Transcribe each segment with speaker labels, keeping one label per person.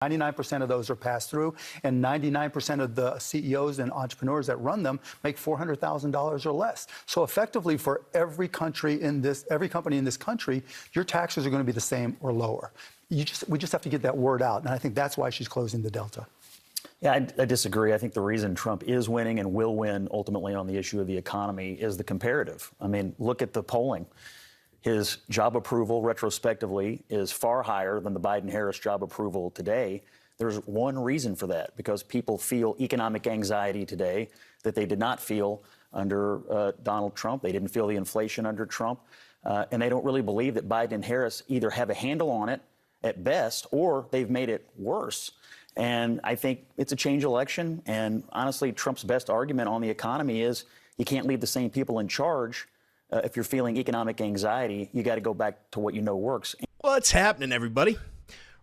Speaker 1: 99% of those are passed through, and 99% of the CEOs and entrepreneurs that run them make $400,000 or less. So effectively, for every company in this country, your taxes are going to be the same or lower. We just have to get that word out, and I think that's why she's closing the delta.
Speaker 2: Yeah, I disagree. I think the reason Trump is winning and will win ultimately on the issue of the economy is the comparative. I mean, look at the polling. His job approval retrospectively is far higher than the Biden-Harris job approval today. There's one reason for that, because people feel economic anxiety today that they did not feel under Donald Trump. They didn't feel the inflation under Trump. And they don't really believe that Biden and Harris either have a handle on it at best or they've made it worse. And I think it's a change election. And honestly, Trump's best argument on the economy is you can't leave the same people in charge. If you're feeling economic anxiety, you got to go back to what you know works.
Speaker 3: What's happening, everybody?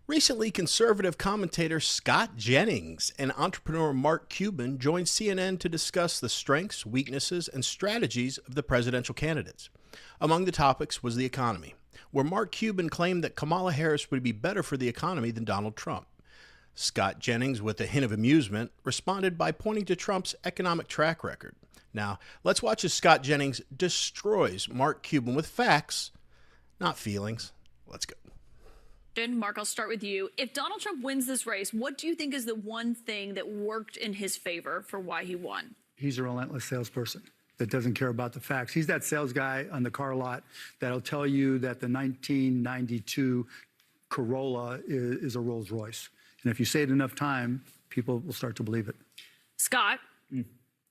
Speaker 3: Recently, conservative commentator Scott Jennings and entrepreneur Mark Cuban joined CNN to discuss the strengths, weaknesses, and strategies of the presidential candidates. Among the topics was the economy, where Mark Cuban claimed that Kamala Harris would be better for the economy than Donald Trump. Scott Jennings, with a hint of amusement, responded by pointing to Trump's economic track record. Now, let's watch as Scott Jennings destroys Mark Cuban with facts, not feelings. Let's go.
Speaker 4: Mark, I'll start with you. If Donald Trump wins this race, what do you think is the one thing that worked in his favor for why he won?
Speaker 1: He's a relentless salesperson that doesn't care about the facts. He's that sales guy on the car lot that'll tell you that the 1992 Corolla is a Rolls Royce. And if you say it enough time, people will start to believe it.
Speaker 4: Scott,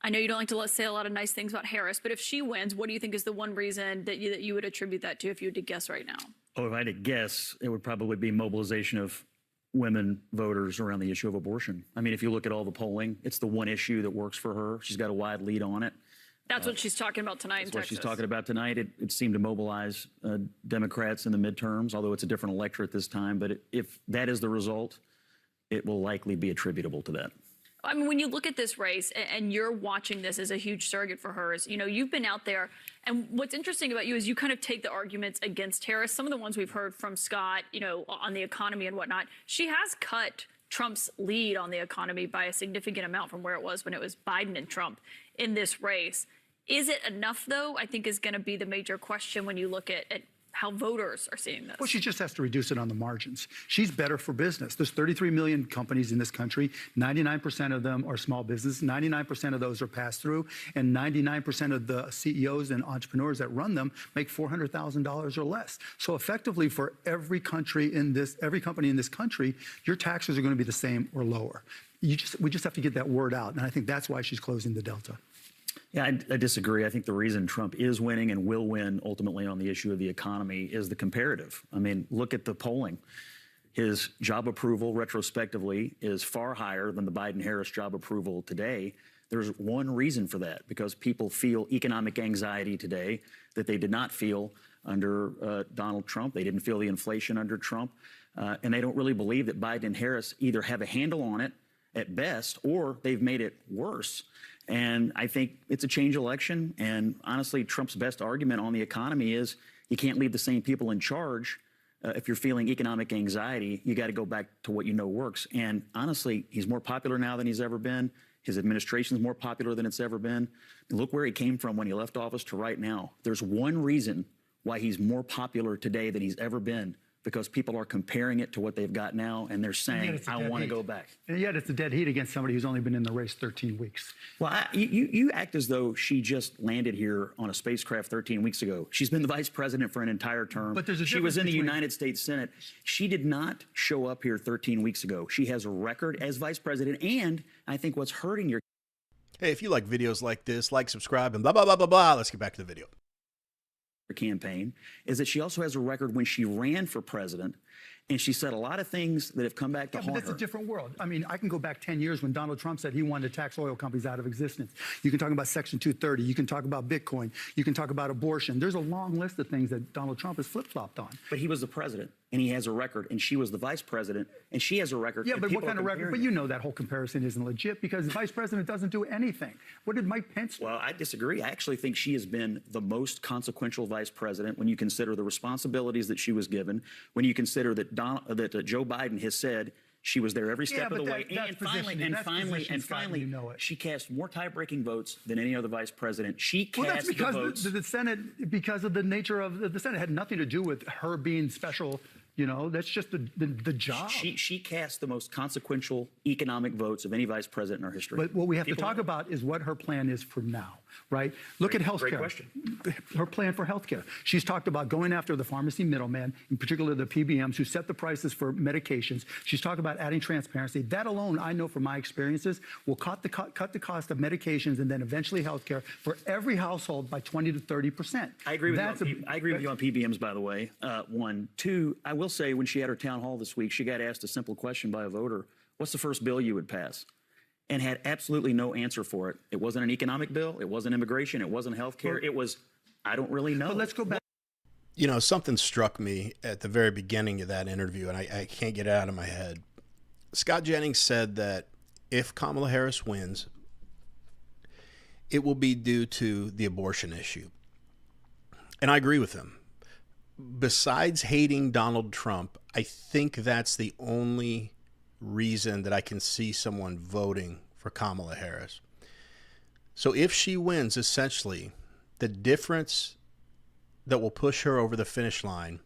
Speaker 4: I know you don't like to say a lot of nice things about Harris, but if she wins, what do you think is the one reason that you would attribute that to if you had to guess right now?
Speaker 2: Oh, if I had to guess, it would probably be mobilization of women voters around the issue of abortion. I mean, if you look at all the polling, it's the one issue that works for her. She's got a wide lead on it.
Speaker 4: That's what she's talking about tonight in Texas.
Speaker 2: That's what she's talking about tonight. It seemed to mobilize Democrats in the midterms, although it's a different electorate this time. But if that is the result, it will likely be attributable to that.
Speaker 4: I mean, when you look at this race and you're watching this as a huge surrogate for her, you know, you've been out there. And what's interesting about you is you kind of take the arguments against Harris. Some of the ones we've heard from Scott, you know, on the economy and whatnot. She has cut Trump's lead on the economy by a significant amount from where it was when it was Biden and Trump in this race. Is it enough, though? I think is going to be the major question when you look at how voters are seeing this.
Speaker 1: Well, she just has to reduce it on the margins. She's better for business. There's 33 million companies in this country. 99% of them are small business. 99% of those are passed through. And 99% of the CEOs and entrepreneurs that run them make $400,000 or less. So effectively, for every company in this country, your taxes are going to be the same or lower. We just have to get that word out. And I think that's why she's closing the delta.
Speaker 2: Yeah, I disagree. I think the reason Trump is winning and will win ultimately on the issue of the economy is the comparative. I mean, look at the polling. His job approval retrospectively is far higher than the Biden-Harris job approval today. There's one reason for that, because people feel economic anxiety today that they did not feel under Donald Trump. They didn't feel the inflation under Trump. And they don't really believe that Biden and Harris either have a handle on it at best or they've made it worse. And I think it's a change election. And honestly, Trump's best argument on the economy is you can't leave the same people in charge. If you're feeling economic anxiety, you got to go back to what you know works. And honestly, he's more popular now than he's ever been. His administration is more popular than it's ever been. And look where he came from when he left office to right now. There's one reason why he's more popular today than he's ever been, because people are comparing it to what they've got now, and they're saying, I want to go back.
Speaker 1: And yet it's a dead heat against somebody who's only been in the race 13 weeks.
Speaker 2: Well, you act as though she just landed here on a spacecraft 13 weeks ago. She's been the vice president for an entire term.
Speaker 1: But there's a
Speaker 2: She was in the United States Senate. She did not show up here 13 weeks ago. She has a record as vice president, and I think what's hurting your...
Speaker 3: Hey, if you like videos like this, like, subscribe, and blah, blah, blah, blah, blah. Let's get back to the video.
Speaker 2: Campaign is that she also has a record when she ran for president, and she said a lot of things that have come back to haunt her.
Speaker 1: But that's a different world. I mean, I can go back 10 years when Donald Trump said he wanted to tax oil companies out of existence. You can talk about Section 230. You can talk about Bitcoin. You can talk about abortion. There's a long list of things that Donald Trump has flip-flopped on.
Speaker 2: But he was the president, and he has a record, and she was the vice president, and she has a record.
Speaker 1: Yeah, but what kind of record? But you know that whole comparison isn't legit, because the vice president doesn't do anything. What did Mike Pence do?
Speaker 2: Well, I disagree. I actually think she has been the most consequential vice president when you consider the responsibilities that she was given, when you consider that Joe Biden has said She was there every step
Speaker 1: Yeah,
Speaker 2: of the
Speaker 1: but
Speaker 2: way.
Speaker 1: that's positioning. That's positioning, Scott, and you know it.
Speaker 2: She cast more tie-breaking votes than any other vice president. She cast
Speaker 1: Well, that's because
Speaker 2: the votes.
Speaker 1: the Senate, because of the nature of the Senate, had nothing to do with her being special. You know, that's just the job.
Speaker 2: She cast the most consequential economic votes of any vice president in our history.
Speaker 1: But what we have
Speaker 2: People
Speaker 1: to talk
Speaker 2: know.
Speaker 1: about is what her plan is for now, right? Look at healthcare.
Speaker 2: Great question.
Speaker 1: Her plan for healthcare. She's talked about going after the pharmacy middleman, in particular the PBMs who set the prices for medications. She's talked about adding transparency. That alone, I know from my experiences, will cut the cost of medications and then eventually healthcare for every household by 20 to 30%.
Speaker 2: I agree with you on PBMs, by the way. One. Two, I will say when she had her town hall this week, she got asked a simple question by a voter: what's the first bill you would pass? And had absolutely no answer for it. It wasn't an economic bill. It wasn't immigration. It wasn't health care. It was, I don't really know.
Speaker 1: But let's go back.
Speaker 3: You know, something struck me at the very beginning of that interview, and I can't get it out of my head. Scott Jennings said that if Kamala Harris wins, it will be due to the abortion issue. And I agree with him. Besides hating Donald Trump, I think that's the only reason that I can see someone voting for Kamala Harris. So if she wins, essentially, the difference that will push her over the finish line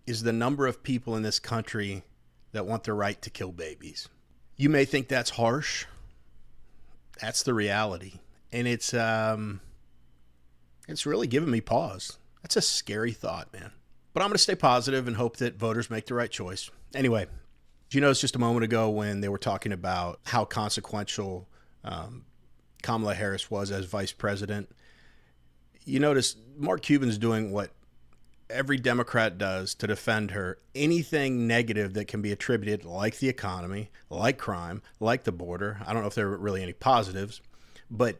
Speaker 3: is the number of people in this country that want the right to kill babies. You may think that's harsh. That's the reality. And it's really giving me pause. That's a scary thought, man. But I'm going to stay positive and hope that voters make the right choice. Anyway, did you notice just a moment ago when they were talking about how consequential Kamala Harris was as vice president? You notice Mark Cuban's doing what every Democrat does to defend her. Anything negative that can be attributed, like the economy, like crime, like the border. I don't know if there are really any positives, but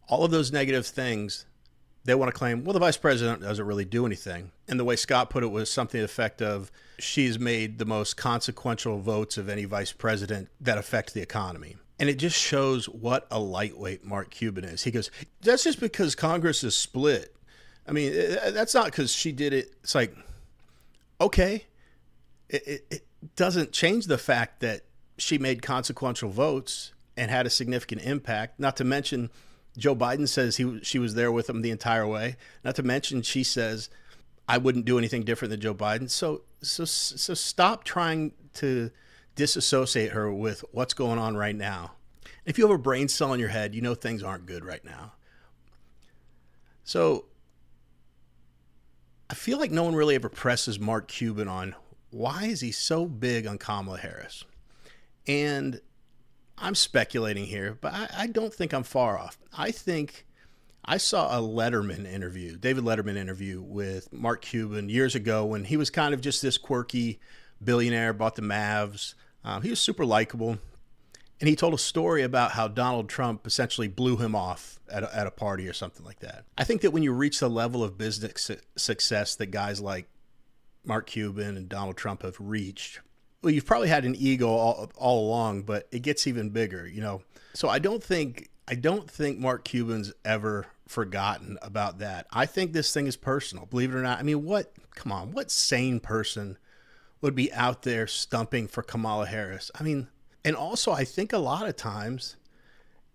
Speaker 3: all of those negative things, they want to claim, well, the vice president doesn't really do anything. And the way Scott put it was something to the effect of, she's made the most consequential votes of any vice president that affect the economy. And it just shows what a lightweight Mark Cuban is. He goes, that's just because Congress is split. I mean, that's not because she did it. It's like, okay, it doesn't change the fact that she made consequential votes and had a significant impact, not to mention Joe Biden says she was there with him the entire way. Not to mention she says, I wouldn't do anything different than Joe Biden. So stop trying to disassociate her with what's going on right now. If you have a brain cell in your head, you know things aren't good right now. So I feel like no one really ever presses Mark Cuban on why is he so big on Kamala Harris. And I'm speculating here, but I don't think I'm far off. I think I saw a David Letterman interview with Mark Cuban years ago when he was kind of just this quirky billionaire, bought the Mavs. He was super likable. And he told a story about how Donald Trump essentially blew him off at a party or something like that. I think that when you reach the level of business success that guys like Mark Cuban and Donald Trump have reached, well, you've probably had an ego all along, but it gets even bigger, you know. So I don't think Mark Cuban's ever forgotten about that. I think this thing is personal, believe it or not. I mean, what sane person would be out there stumping for Kamala Harris? I mean, and also I think a lot of times,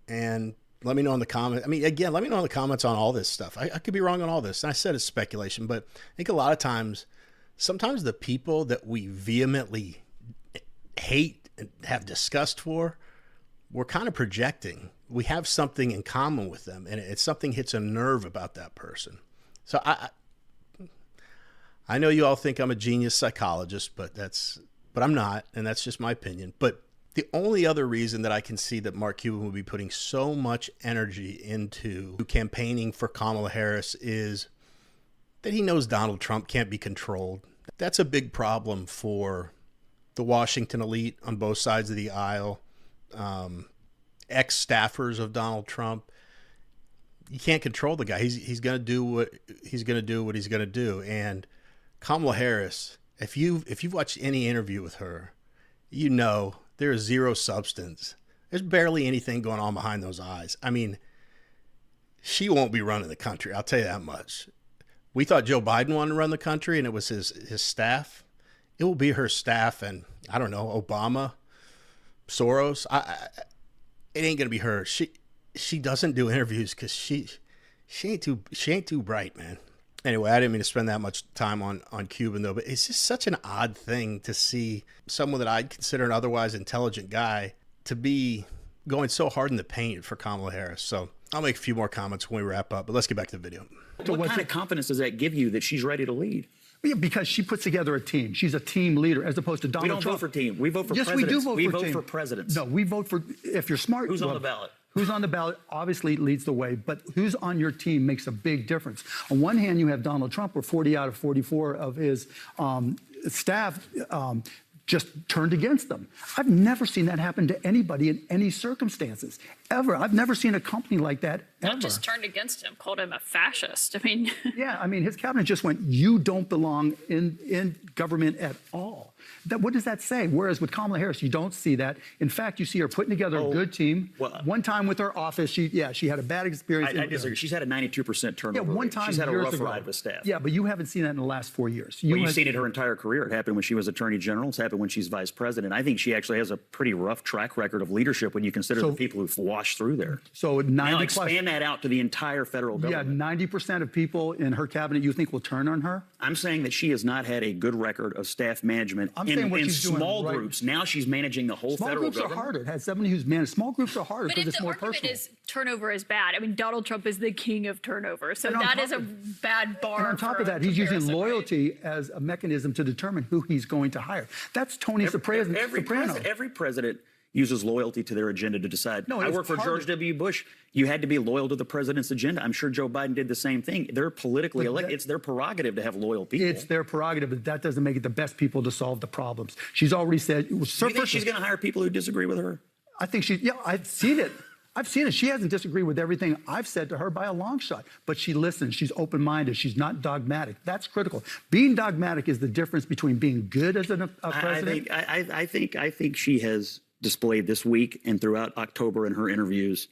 Speaker 3: and let me know in the comments. I mean, again, let me know in the comments on all this stuff. I could be wrong on all this. And I said it's speculation, but I think a lot of times, sometimes the people that we vehemently hate and have disgust for, we're kind of projecting. We have something in common with them, and it's something hits a nerve about that person. So I know you all think I'm a genius psychologist, but I'm not, and that's just my opinion. But the only other reason that I can see that Mark Cuban would be putting so much energy into campaigning for Kamala Harris is that he knows Donald Trump can't be controlled. That's a big problem for the Washington elite on both sides of the aisle, ex-staffers of Donald Trump. You can't control the guy. He's going to do what he's going to do. And Kamala Harris, if you've watched any interview with her, you know there is zero substance. There's barely anything going on behind those eyes. I mean, she won't be running the country. I'll tell you that much. We thought Joe Biden wanted to run the country, and it was his staff. it will be her staff and, I don't know, Obama, Soros. It ain't gonna be her. She doesn't do interviews because she ain't too bright, man. Anyway, I didn't mean to spend that much time on Cuban though, but it's just such an odd thing to see someone that I'd consider an otherwise intelligent guy to be going so hard in the paint for Kamala Harris. So I'll make a few more comments when we wrap up, but let's get back to the video.
Speaker 2: What kind of confidence does that give you that she's ready to lead?
Speaker 1: Yeah, because she puts together a team. She's a team leader as opposed to Donald Trump.
Speaker 2: We don't vote for team. We vote for
Speaker 1: yes,
Speaker 2: presidents.
Speaker 1: We do vote
Speaker 2: we
Speaker 1: for
Speaker 2: vote
Speaker 1: team.
Speaker 2: for presidents.
Speaker 1: No, we vote for, if you're smart.
Speaker 2: Who's on the ballot?
Speaker 1: Who's on the ballot obviously leads the way, but who's on your team makes a big difference. On one hand, you have Donald Trump, where 40 out of 44 of his staff just turned against them. I've never seen that happen to anybody in any circumstances, ever. I've never seen a company like that, ever.
Speaker 4: Not just turned against him, called him a fascist. I mean,
Speaker 1: yeah, I mean, his cabinet just went, you don't belong in government at all. What does that say? Whereas with Kamala Harris, you don't see that. In fact, you see her putting together a good team.
Speaker 2: Well,
Speaker 1: one time with her office, she had a bad experience.
Speaker 2: I disagree. She's had a 92% turnover
Speaker 1: Yeah, one
Speaker 2: rate.
Speaker 1: time
Speaker 2: She's had a
Speaker 1: years
Speaker 2: rough
Speaker 1: ago.
Speaker 2: ride with staff.
Speaker 1: Yeah, but you haven't seen that in the last 4 years.
Speaker 2: You've seen it her entire career. It happened when she was Attorney General. It's happened when she's Vice President. I think she actually has a pretty rough track record of leadership when you consider the people who've washed through there.
Speaker 1: So
Speaker 2: now expand that out to the entire federal government.
Speaker 1: Yeah, 90% of people in her cabinet you think will turn on her?
Speaker 2: I'm saying that she has not had a good record of staff management in small groups. Now she's managing the whole federal government.
Speaker 1: Small groups are harder. It has somebody who's managed. Small groups are harder because it's more personal.
Speaker 4: But if the argument is turnover is bad, I mean, Donald Trump is the king of turnover. So that is a bad bar.
Speaker 1: And on top of that, he's using loyalty as a mechanism to determine who he's going to hire. That's Tony Soprano.
Speaker 2: Every president uses loyalty to their agenda to decide.
Speaker 1: No,
Speaker 2: I work for George W. Bush. You had to be loyal to the president's agenda. I'm sure Joe Biden did the same thing. They're politically elected. It's their prerogative to have loyal people.
Speaker 1: It's their prerogative, but that doesn't make it the best people to solve the problems. She's already said.
Speaker 2: You think she's going to hire people who disagree with her?
Speaker 1: I think I've seen it. I've seen it. She hasn't disagreed with everything I've said to her by a long shot, but she listens. She's open-minded. She's not dogmatic. That's critical. Being dogmatic is the difference between being good as a president.
Speaker 2: I think she has displayed this week and throughout October in her interviews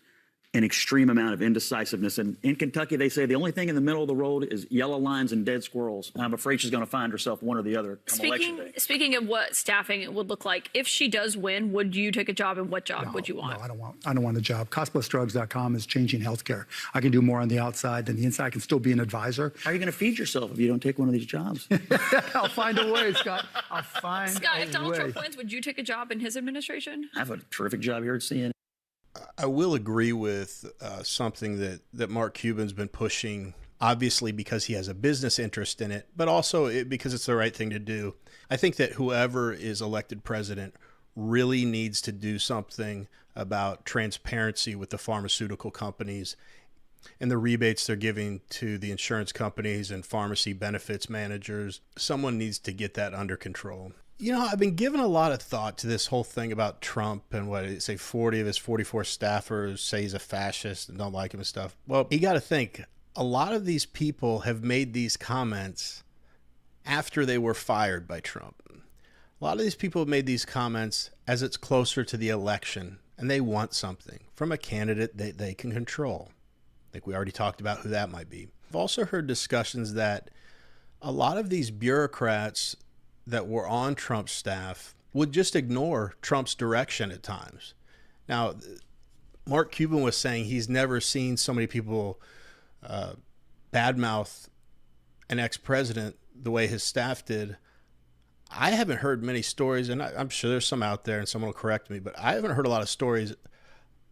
Speaker 2: an extreme amount of indecisiveness. And in Kentucky, they say the only thing in the middle of the road is yellow lines and dead squirrels. I'm afraid she's going to find herself one or the other come election day.
Speaker 4: Speaking of what staffing would look like, if she does win, would you take a job, and what job would you want?
Speaker 1: No, I don't want a job. Costplusdrugs.com is changing healthcare. I can do more on the outside than the inside. I can still be an advisor.
Speaker 2: How are you going to feed yourself if you don't take one of these jobs?
Speaker 1: I'll find a way, Scott. I'll find a way.
Speaker 4: Scott, if Donald Trump wins, would you take a job in his administration?
Speaker 2: I have a terrific job here at CNN.
Speaker 3: I will agree with something that Mark Cuban's been pushing, obviously because he has a business interest in it, but also because it's the right thing to do. I think that whoever is elected president really needs to do something about transparency with the pharmaceutical companies and the rebates they're giving to the insurance companies and pharmacy benefits managers. Someone needs to get that under control. You know, I've been giving a lot of thought to this whole thing about Trump and what they say 40 of his 44 staffers say he's a fascist and don't like him and stuff. Well, you got to think, a lot of these people have made these comments after they were fired by Trump. A lot of these people have made these comments as it's closer to the election and they want something from a candidate that they can control. I think we already talked about who that might be. I've also heard discussions that a lot of these bureaucrats that were on Trump's staff would just ignore Trump's direction at times. Now, Mark Cuban was saying he's never seen so many people badmouth an ex-president the way his staff did. I haven't heard many stories, and I'm sure there's some out there and someone will correct me, but I haven't heard a lot of stories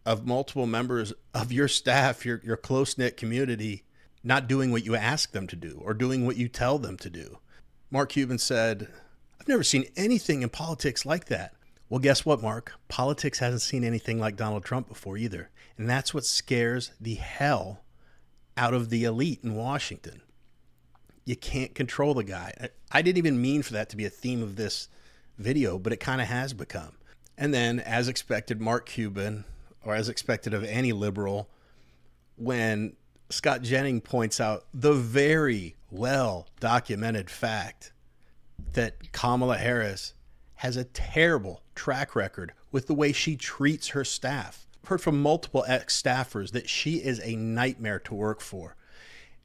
Speaker 3: of multiple members of your staff, your close-knit community, not doing what you ask them to do or doing what you tell them to do. Mark Cuban said, I've never seen anything in politics like that. Well, guess what, Mark? Politics hasn't seen anything like Donald Trump before either. And that's what scares the hell out of the elite in Washington. You can't control the guy. I didn't even mean for that to be a theme of this video, but it kind of has become. And then, as expected, Mark Cuban, or as expected of any liberal, when Scott Jennings points out the very well-documented fact that Kamala Harris has a terrible track record with the way she treats her staff. I've heard from multiple ex-staffers that she is a nightmare to work for.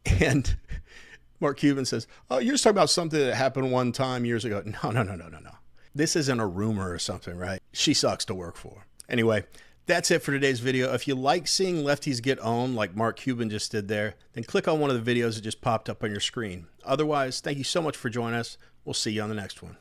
Speaker 3: And Mark Cuban says, oh, you're just talking about something that happened one time years ago. No. This isn't a rumor or something, right? She sucks to work for. Anyway, that's it for today's video. If you like seeing lefties get owned like Mark Cuban just did there, then click on one of the videos that just popped up on your screen. Otherwise, thank you so much for joining us. We'll see you on the next one.